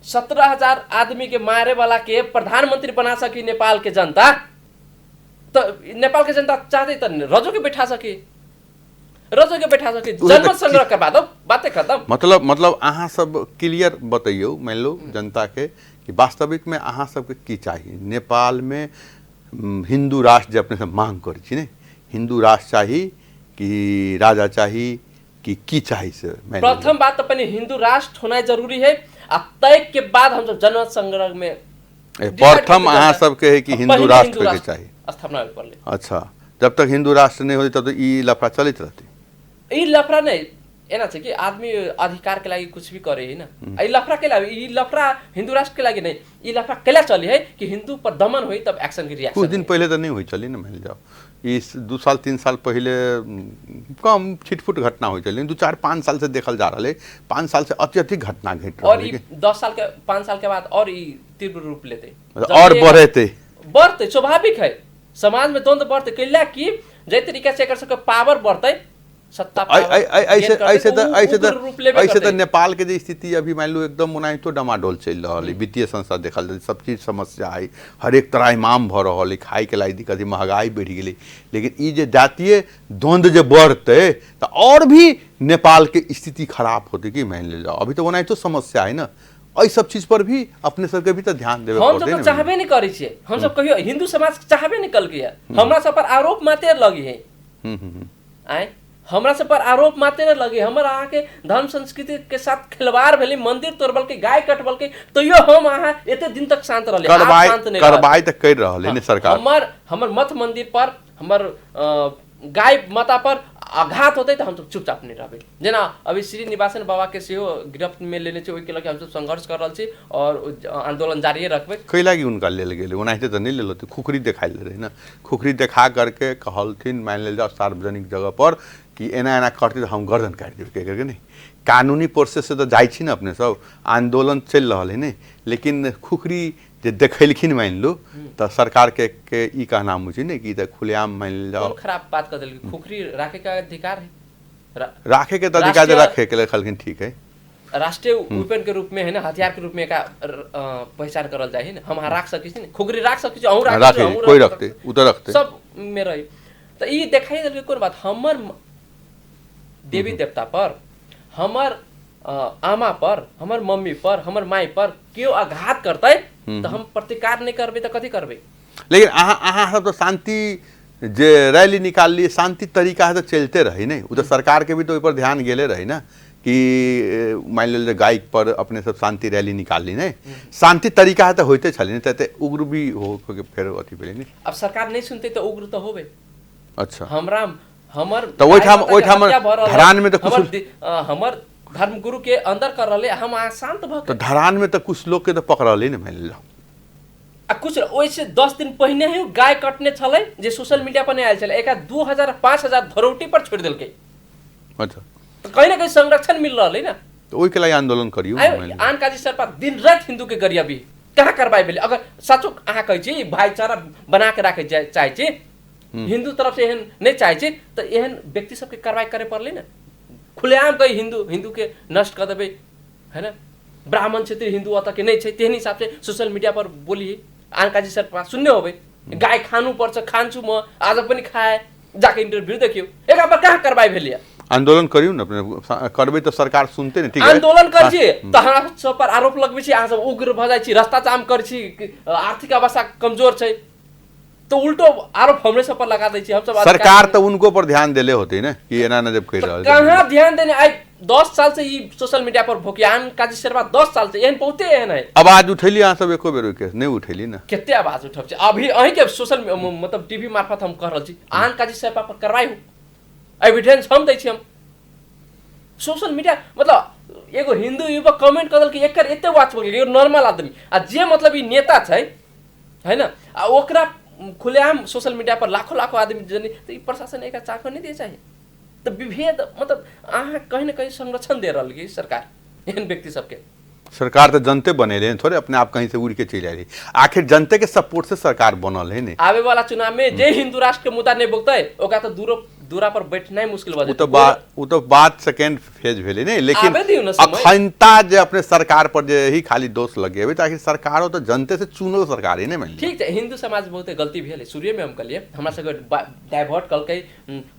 17,000 आदमी के मारे वाला के प्रधानमंत्री बना सकी नेपाल के जनता, तो नेपाल के जनता चाहते तो रजो के बैठा सके, जन्म संग्रह करवा दो, बातें खत्म। मतलब अहाँ सब क्लियर बतैयो मान लो जनता के कि वास्तविक में अहाँ सबके की चाहिए। नेपाल में हिंदू राष्ट्र जे अपने सब मांग करै छी, ने हिंदू राष्ट्र चाहिए कि राजा चाहिए कि चाहिए से प्रथम बात तो अपने हिंदू राष्ट्र होना जरूरी है, तय के बाद हम सब जन्म संग्रह में प्रथम अहाँ सबके है कि हिंदू राष्ट्र होके चाहिए स्थापना कर ले। अच्छा, जब तक हिंदू राष्ट्र नहीं होती तब तो ई लफड़ा चलित रहती। ई लफड़ा नहीं एना छै कि आदमी अधिकार के लागि कुछ भी करे है ना, ई लफड़ा के लागि, ई लफड़ा हिंदू राष्ट्र के लागि नहीं, ई लफड़ा केला चली है कि हिंदू पर दमन हुई तब एक्शन की रिएक्शन। कुछ दिन पहले तो नहीं हुई चली ना, मान जाओ इस 2 साल 3 साल पहले कम छिटफुट घटना हुई चली, 2 4 5 साल से देखल जा रहा है, 5 साल से अत्यधिक घटना घट रही है, और 10 साल के 5 साल के बाद और ई तीव्र रूप लेते और बढ़ते स्वाभाविक है। समाज में द्वंद्व बढ़ते कैला कि जे तरीका से एकर सबके पावर बढ़ते, सत्ता ऐसे तो नेपाल के जो स्थिति अभी मान लो एकदम ओनाही तो डमाडोल चल रहा है, वित्तीय संस्था देखल जाए सब चीज समस्या है, हर एक तरह इमाम भ रहा है, खाई के लाई दिक्कत, महंगाई बढ़ गई। लेकिन ये जो जातीय द्वंद्व जो बढ़ते तो और भी नेपाल के स्थिति खराब होती कि मान ले जाओ। अभी तो ओनाही तो समस्या है ना, एहि सब चीज पर भी अपने सबके भी तो ध्यान देवे हम सब तो चाहबे नहीं करै छियै, हम सब कहियो हिंदू समाज चाहबे नहीं कल के, हमरा सब पर आरोप माते लगी है, आए हमरा सब पर आरोप माते लगे, हमारा अहाँ के धर्म संस्कृति के साथ खिलवाड़ भेली, मंदिर तोड़बल के, गाय कटबल के, तो यो हम अहाँ एते दिन तक शांत रहले, कार्रवाई तक कर रहल है सरकार। हमर मठ मंदिर पर, हमर गाय माता पर आघात होते तो हम सब चुपचाप नहीं रहबे। जेना अभी श्रीनिवासन बाबा के सेहो गिरफ्त में लेने छै, ओहि के लगे हम सब संघर्ष कर रहल छी और आंदोलन जारी रखबे। कई लागी उनका लेल गेले, ओनाहिते तो नहीं लेलो, खुखरी देखाई ले रहे ना, खुखरी देखा करके कहलथिन मान ले जाओ सार्वजनिक जगह पर कि एना एना करते तो हम गर्दन काट देब के करके। नहीं कानूनी प्रोसेस से तो जाइ छी ना अपने सब, आंदोलन चल रहा है नहीं, लेकिन खुखरी जे देखलखिन मान लो तो सरकार के ई कहना मुझे नहीं कि खुलेआम मान जाओ खराब बात कर देल, खुखरी राखे का अधिकार है, राखे के तो अधिकार रखे के लेखलखिन, ठीक है राष्ट्रीय वेपन के रूप में है ना, हथियार के रूप में का पहचान करल जाए ना, हम राख सकी छी, खुखरी राख सकी छी, अहू राख छी, कोई रखते उधर रखते सब में रही। तो ई देखाई देल कोन बात, हमर देवी देवता पर, हमर आमा पर, हमर मम्मी पर, हमर माई पर क्यों आघात करते तो हम प्रतिकार नहीं करबे तो कथी करबे। लेकिन अहाँ सब तो शांति जे रैली निकाल लिए शांति तरीका है तो चलते रही नहीं, वो तो सरकार के भी तो ऊपर ध्यान गेले रही ना कि मान लीजिए गायक पर अपने सब शांति रैली निकाल ली नहीं, शांति तरीका है तो होते चले नहीं तो उग्र भी हो के फिर अथी भेले नहीं। अब सरकार नहीं सुनते तो उग्र तो होबे। अच्छा हमरा हमर तो ओइठाम धरान में तो कुछ हमर धर्म गुरु के अंदर कर रहले, हम शांत भ तो धरान में तो कुछ लोग के तो पकड़ले नहीं मान लो। आ कुछ ओइसे 10 दिन पहिने ही गाय कटने छलै जे सोशल मीडिया पर नहीं आयल छलै, एका 2000-5000 धरौटी पर छोड़ देलकै। अच्छा तो कहीं ना कहीं संरक्षण मिल रहलै ना, तो ओइ के लागि आंदोलन करियो। आन काजी सरकार दिन रात हिंदू के गरियाबी कहाँ करवाई भेले। अगर साचो अहाँ कहै छी भाईचारा बना के राखे चाहे छी, हिंदू तरफ से एहन नहीं चाहे छी तो एहन व्यक्ति सबके कार्रवाई करे पड़ले ना। खुलेआम कहीं हिंदू के नष्ट कर देबै है ना, ब्राह्मण क्षेत्रीय हिंदू अत के नहीं छै तेहन हिसाब से सोशल मीडिया पर बोलिए। आन काजी सरकार सुन्ने होबै गाय खानु पर्छ, खान्छु म आज पनि खाए, जाके इंटरव्यू देखियो एक पर कहाँ कार्रवाई भेलिए। आंदोलन करियो ना, अपने करबे तो सरकार सुनते नहीं। ठीक है आंदोलन कर छी तो हमरा सब पर आरोप लगबै छी, अहाँ सब उग्र भ जाइ छी, रास्ता जाम कर छी, आर्थिक अवस्था कमजोर छै, तो उल्टो आरोप हमरे सब पर लगा दै छी। हम सब सरकार तो उनको पर ध्यान देले होते ना कि एना ना जब कह रहल कहाँ ध्यान देने। आई 10 साल से ये सोशल मीडिया पर भोकियान काजी शेरवा 10 साल से एहन बहुते एहन है। आवाज उठैली अहाँ सब एको बेर के नहीं उठैली ना, केते आवाज उठब छै अभी अहीं के सोशल मतलब टीवी मार्फत हम कर रहल छी। आन काजी शेरवा पर कार्रवाई हो, एविडेंस हम दै छी। हम सोशल मीडिया मतलब एगो हिंदू युवक कमेंट कर दल कि एकर एते वाच हो गेल, नॉर्मल आदमी आ जे मतलब ई नेता छै है ना, आ ओकरा खुलेआम सोशल मीडिया पर लाखों आदमी जनी तो प्रशासन एक चाकर नहीं दे चाहिए। तो विभेद मतलब अहाँ कहीं ना कहीं संरक्षण दे रही सरकार एहन व्यक्ति सबके। सरकार तो जनते बनेले थोड़े अपने आप कहीं से उड़ के चल आई, आखिर जनते के सपोर्ट से सरकार बनल है। नहीं आवे वाला चुनाव में जे हिंदू राष्ट्र के मुद्दा नहीं बोलते ओकरा तो दूरा पर बैठना ही मुश्किल हो जाए। वो तो बात सेकेंड फेज भेले नहीं, लेकिन अखंडता जे अपने सरकार पर जे ही खाली दोष लगे अभी, ताकि सरकार तो जनते से चुनल सरकार ही नहीं मिले। ठीक है, हिंदू समाज बहुत गलती भेल शुरू में हम कहलिए हमरा सबके डाइवर्ट कलकै,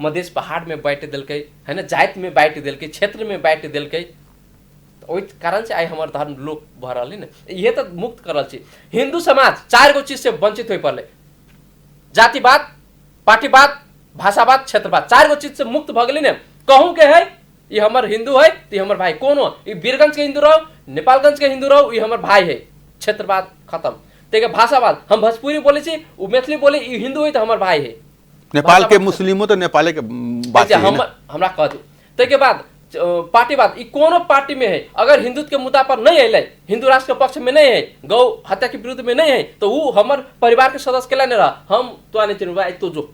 मधेश पहाड़ में बांट देलकै है ना, जाति में बांट देलकै, क्षेत्र में बांट देलकै, ओहि कारण से आई हमार धर्म लोक भ रहल है ना। ये तो मुक्त करल छी। हिंदू समाज 4 गो चीज से वंचित हो पड़े, जातिवाद, पार्टीवाद, भाषावाद, क्षेत्रवाद, 4 गो चीज से मुक्त भ गेलै ने। कहूँ के है ये हमर हिंदू है तो ये हमर भाई, कौन हो ये वीरगंज के हिंदू रहो, नेपालगंज के हिंदू रहो, ये हमर भाई है। क्षेत्रवाद खत्म। ते भाषावाद, हम भोजपुरी बोले छी, वो मैथिली बोले, ये हिंदू है तो हमर भाई है। नेपाल के मुस्लिमों तो नेपाले के बात हमरा कह दू। ते बाद पार्टीवाद, ये कोनो पार्टी में है अगर हिंदुत्व के मुद्दा पर नहीं है, हिंदू राष्ट्र के पक्ष में नहीं है, गौ हत्या के विरुद्ध में नहीं है, तो वो हमर परिवार के सदस्य के लिए नहीं रहा। हम तो आने चाहिए तो जो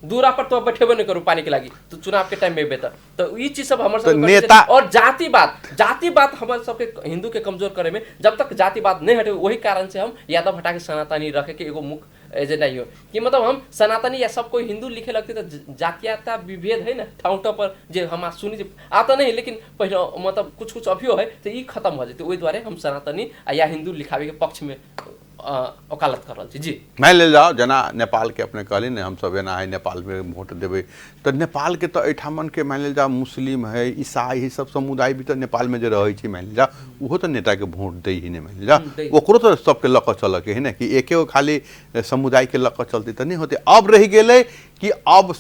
दूरा पर तो बैठेबे नहीं करू पानी के लगी तो चुनाव के टाइम में बेहतर। तो ये चीज सब हमारे नेता और जातिवाद हमारे सबके हिंदू के कमजोर करे में जब तक जातिवाद नहीं हटे, वही कारण से हम यादव हटा के सनातनी रखे के एगो मुख्य एजेंडा ही हो कि मतलब हम सनातनी या सब कोई हिंदू लिखे लगते तो जातीयता विभेद है ना ठाउँ पर जे हम सुनी आता नहीं, लेकिन पहले मतलब कुछ अभियो है तो ये खत्म हो जाते। वही द्वारे हम सनातनी या हिंदू लिखावे के पक्ष में वकालत कर रही जी। मैं ले जाओ जना नेपाल के अपने कहली ने हम सब एना है नेपाल में वोट देवे तो नेपाल के तो एठामन के मान ले जाओ मुस्लिम है, ईसाई ही सब समुदाय भी तो नेपाल में जो रही मान ले जाओ वो तो नेता के वोट दे ही नहीं मान ले जाओ, ओकरो तो सबके लक चल के है ना कि एक खाली समुदाय के लक चलते तो नहीं होते। अब रह गए कि अब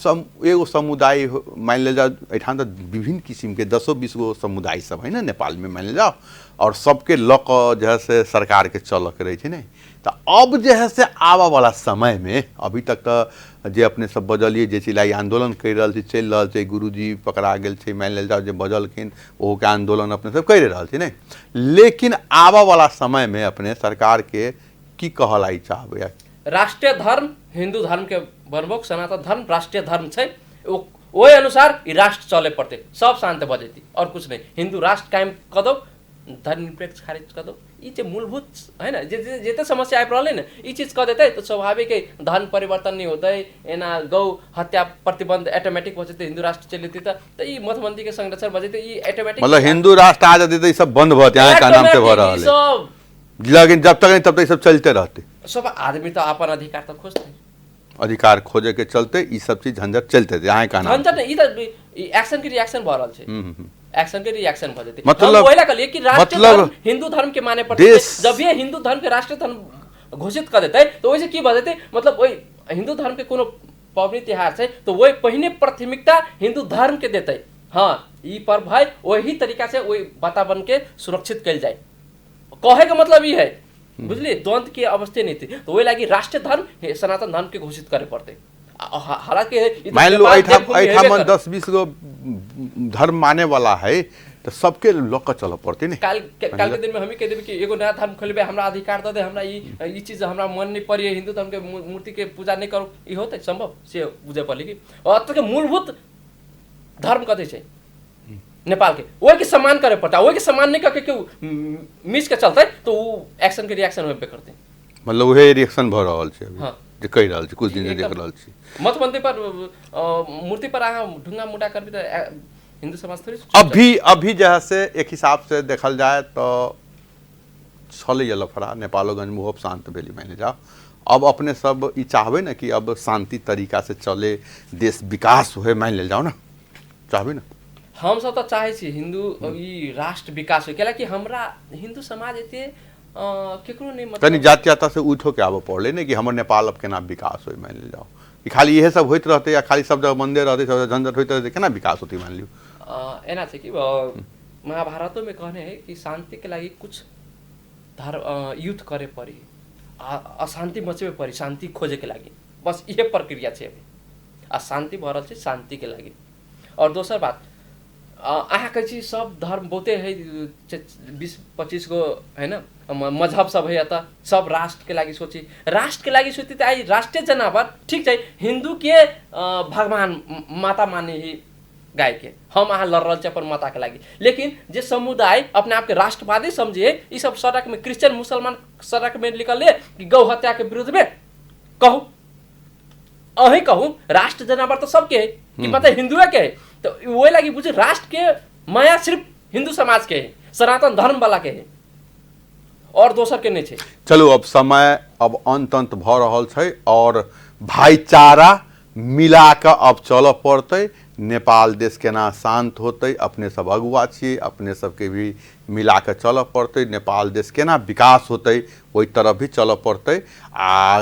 एगो समुदाय मान ले जाओ एठाम तो विभिन्न किस्म के 10-20 गो समुदाय सब है ना नेपाल में मान ले जाओ, और सबके लक जो है से सरकार के चल के रही नहीं। तो अब जो है से आवा वाला समय में अभी तक तो जे अपने सब बजलिए जे चिलाई आंदोलन कर रहा चल रहा है, गुरुजी पकड़ा गए मान ले जाओ जे बजलखिन वो के आंदोलन अपने सब कर रहा नहीं, लेकिन आवा वाला समय में अपने सरकार के की कहलाई चाहबे। राष्ट्रीय धर्म हिंदू धर्म के बनबोक सनातन धर्म राष्ट्रीय धर्म है, वही अनुसार ये राष्ट्र चले पड़ते सब शांत बजेती और कुछ नहीं। हिंदू राष्ट्र कायम कर दो, धर्मनिरपेक्ष खारिज कर दो, ये मूलभूत है ना जिते समस्या आइप रहा ना ये चीज कर देते तो स्वाभाविक है धर्म परिवर्तन नहीं होता है एना गौ हत्या प्रतिबंध ऑटोमेटिक हो जाते, हिंदू राष्ट्र चलती तो ये मठमंदिर के संरक्षण बजते ये ऑटोमेटिक मतलब हिंदू राष्ट्र आ जाते तो सब बंद होते हैं का नाम से हो रहा है, लेकिन जब तक नहीं तब तक सब चलते रहते। सब आदमी तो अपन अधिकार तो खोजते, अधिकार खोजे के चलते ये सब चीज झंझट चलते थे यहाँ का नाम झंझट नहीं, ये एक्शन के रिएक्शन भ रहल छै, एक्शन के रिएक्शन भ जेते। मतलब वहीला कहलिए कि राष्ट्रीय धर्म हिंदू धर्म के माने पड़ते, जब ये हिंदू धर्म के राष्ट्रीय धर्म घोषित कर देते तो वैसे की भ जेते मतलब वही हिंदू धर्म के कोनो पबनी तिहार छै तो वही पहिने प्राथमिकता हिंदू धर्म के देते। हाँ ई पर्व है वही तरीका से वही वातावरण के सुरक्षित कल जाए। कहे का मतलब ये है बुझलिए द्वंद्व की अवस्था नहीं थी तो वही लगी राष्ट्रीय धर्म सनातन धर्म के घोषित करे पड़ते। हालांकि मान लो ऐठाम 10-20 गो धर्म माने वाला है तो सबके लोग चल पड़ते नहीं। काल के दिन में हम ही कह देबे कि एगो नया धर्म खोलबे हमरा अधिकार दे दे हमरा ई चीज हमरा मन नहीं पड़ी हिंदू धर्म के मूर्ति के पूजा नहीं करो ई होते संभव से बुझे पड़े कि अत के मूलभूत धर्म कथी छै नेपाल के वही के सम्मान करे पड़ता। वही के सम्मान नहीं करके क्यों मिस के चलते तो वो एक्शन के रिएक्शन होबे करते। मतलब वही रिएक्शन भ रहल छै अभी। हाँ जे कहि रहल छी कुछ दिन से देख रहल छी मतबंदी पर मूर्ति पर अहाँ ढुंगा मुटा करबी तो हिंदू समाज अभी थोड़ी अभी जैसे एक हिसाब से देखल जाए तो छल लफड़ा नेपालोगंज मुहब शांत भेली मान जाओ। अब अपने सब ई चाहबे ना कि अब शांति तरीका से चले देश विकास होए मान ले जाओ ना चाहबे ना। हम सब तो चाहे छी हिंदू ई राष्ट्र विकास हो कैला कि हमरा हिंदू समाज एते केकरो नहीं मतलब तनी जातीयता से उठो के आबे पड़ले ने कि हमर नेपाल अब केना विकास होए मान ले जाओ कि खाली यही सब होइत रहते या खाली सब जगह मंदिर रहते सब झंझट होइत रहते केना विकास होती मान लियो। एना छै कि महाभारतों में कहने है कि शांति के लागि कुछ युद्ध करे पड़ी अशांति मचबे पड़ी शांति खोजे के लागि बस ये प्रक्रिया छै अभी अशांति भरल छै शांति के लागि। और दोसर बात अहाँ कहै छी सब धर्म बहुते है 20-25 गो है ना मजहब सब है अतः सब राष्ट्र के लागि सोची राष्ट्र के लागि सोची आई राष्ट्रीय जनावर ठीक है हिंदू के भगवान माता माने ही गाय के हम अहाँ लड़ रहा अपन माता के लागि। लेकिन जे समुदाय अपने आप के राष्ट्रवादी समझे ई सब सड़क में क्रिश्चियन मुसलमान सड़क में निकल कि गौ हत्या के विरुद्ध में कहू अही कहू राष्ट्र जनावर तो सबके है कि मतलब हिंदुए के है तो वही लगी बुझे राष्ट्र के माया सिर्फ हिंदू समाज के है सनातन धर्म वाला के है और दोसर के नहीं है। चलो अब समय अब अंत भ रहल छै और भाईचारा मिला के अब चल पड़ते नेपाल देश केना शांत होते अपने सब अगुआ छिए अपने सबके भी मिला के चल पड़ते नेपाल देश केना विकास होते वही तरफ भी चल पड़ते आ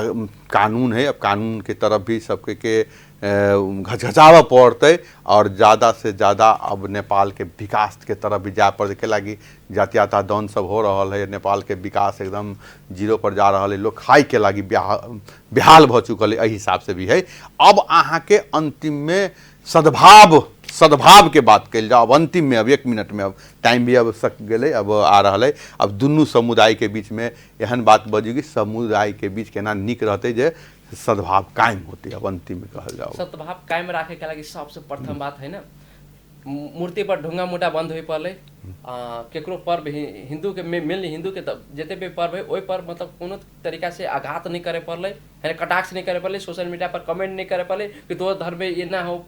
कानून है अब कानून के तरफ भी सबके के घचघचाव पड़ते और ज़्यादा से ज़्यादा अब नेपाल के विकास के तरफ भी जाए पड़े के लगी जातीयता दौन सब हो रहा है नेपाल के विकास एकदम जीरो पर जा रहा है लोग खाई के लगी बेहाल भ चुकल है हिसाब से भी है। अब अहाँ के अंतिम में सद्भाव के बात कल जाओ अब अंतिम में अब 1 मिनट में अब टाइम भी अब सक गए अब आ रहा है अब दुनू समुदाय के बीच में एहन बात बजी कि समुदाय के बीच केना निक रहते जे सद्भाव कायम होते अब अंतिम में कहल जाओ। सद्भाव कायम रखे के लगी सबसे प्रथम बात है ना मूर्ति पर ढुंगा मुटा बंद हो पड़े केकरो पर्व हिंदू के मेनली हिंदू के जते भी पर्व है वही पर्व मतलब कोनो तरीका से आघात नहीं करे पड़े है कटाक्ष नहीं करे पड़े सोशल मीडिया पर कमेंट नहीं करे पड़े कि दो धर्म में ये ना हो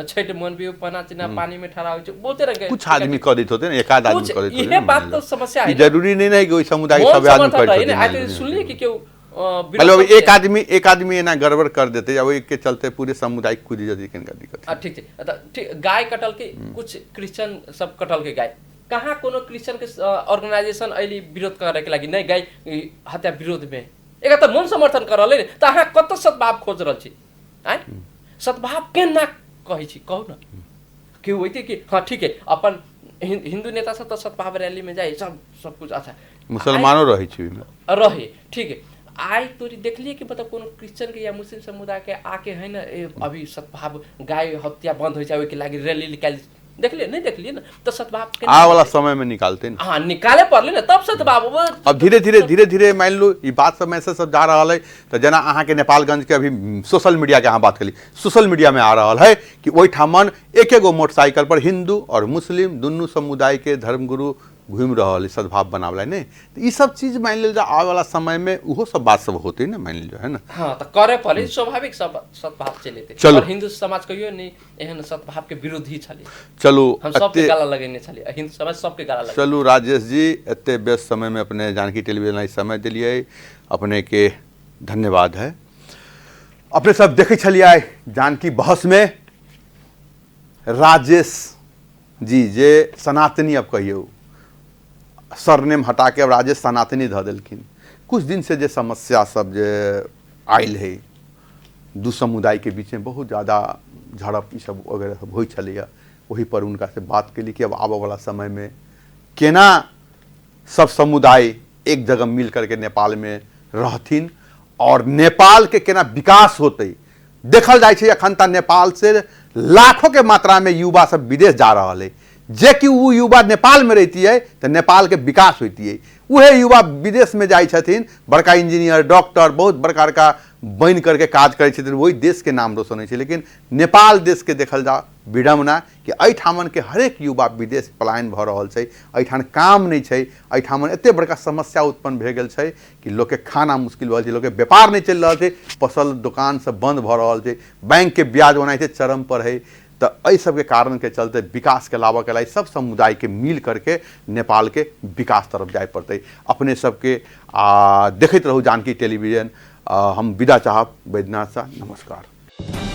छठ मन भी पना चिना पानी में ठहरा हो बोलते रह कुछ आदमी कर देते होते ना एक आध आदमी कर देते ये बात तो समस्या है जरूरी नहीं है कि समुदाय सब आदमी कर सुनिए कि क्यों मतलब एक आदमी ना गड़बड़ कर देते अब एक के चलते पूरे समुदाय खुद दिक्कत ठीक ठीक गाय कटल के कुछ क्रिश्चियन सब कटल के गाय कहाँ कोनो क्रिश्चियन के ऑर्गेनाइजेशन अली विरोध करे के लागि नहीं गाय हत्या विरोध में एक तो मन समर्थन कर रहे तो अहाँ कत सद्भाव खोज रहा छी आय सद्भाव के ना कही छी कहू ना कि होते कि हाँ ठीक है अपन हिंदू नेता सब तो सद्भाव रैली में जाए सब कुछ अच्छा मुसलमानों रहे ठीक है आई तोरी देख लिए कि मतलब कोनो क्रिश्चियन के या मुस्लिम समुदाय के आके है ना अभी सद्भाव गाय हत्या बंद हो जाए के लागि रैली निकाल देख लिए नहीं देख लिए ना तो सद्भाव के आ वाला समय में निकालते ना हाँ निकाले पड़ले ना तब सद्भाव अब धीरे धीरे मान लो ये बात सब मैसेज सब जा रहा है तो जना अहाँ के नेपालगंज के अभी सोशल मीडिया के अहाँ बात करी सोशल मीडिया में आ रहा है कि वही ठामन एक मोटरसाइकिल पर हिंदू और मुस्लिम दुनू समुदाय के धर्मगुरु घूम रहा है सद्भाव बनावला नहीं तो ये सब चीज मान लीजिए आने वाला समय में वो सब बात सब होते ना मान लीजिए है ना हाँ तो करे पड़े स्वाभाविक सब सद्भाव चले थे चलो हिंदू समाज कहियो नहीं एहन सद्भाव के विरोध ही छले चलो हम सबके गाला लगेने छले हिंदू समाज सबके गाला लगे। चलो राजेश जी इतने व्यस्त समय में अपने जानकी टेलीविजन समय दिलिए अपने के धन्यवाद है। अपने सब देखे छलिए जानकी बहस में राजेश जी जे सनातनी अब कहिए सरनेम हटा के अब राजेश सनातनी ध दिलखिन कुछ दिन से जे समस्या सब जे आयल है दू समुदाय के बीच में बहुत ज़्यादा झड़प ई सब वगैरह सब होइ छलैया। वही पर उनका से बात केली कि अब आबऽ वाला समय में केना सब समुदाय एक जगह मिल करके नेपाल में रहथिन और नेपाल के केना विकास होते। देखल जाए छे अखन तक नेपाल से लाखों के मात्रा में युवा सब विदेश जा रहा है। जे कि वो युवा नेपाल में रहती है तो नेपाल के विकास होती है। वह युवा विदेश में जाई छथिन, बड़का इंजीनियर डॉक्टर बहुत बड़का बड़का बन करके काज करे छथिन, वही देश के नाम रोशन होइ छै। लेकिन नेपाल देश के देखल जा विडम्बना कि एहिठामन के हरेक युवा विदेश पलायन भ रहल छै। एहिठाम काम नहीं छै, एहिठामन एते बड़का समस्या उत्पन्न भए गेल छै कि लोग के खाना मुश्किल भऽ छै, लोग के व्यापार नहीं चल रहल छै, फसल दुकान सब बंद भऽ रहल छै, बैंक के ब्याज ओनाहिते चरम पर है। तो एहि सब के कारण के चलते विकास के लाबऽ के लिए सब समुदाय के मिल करके नेपाल के विकास तरफ जाए पड़ते। अपने सबके देखते रहू जानकी टेलीविजन। हम विदा चाहब बैद्यनाथ सा। नमस्कार।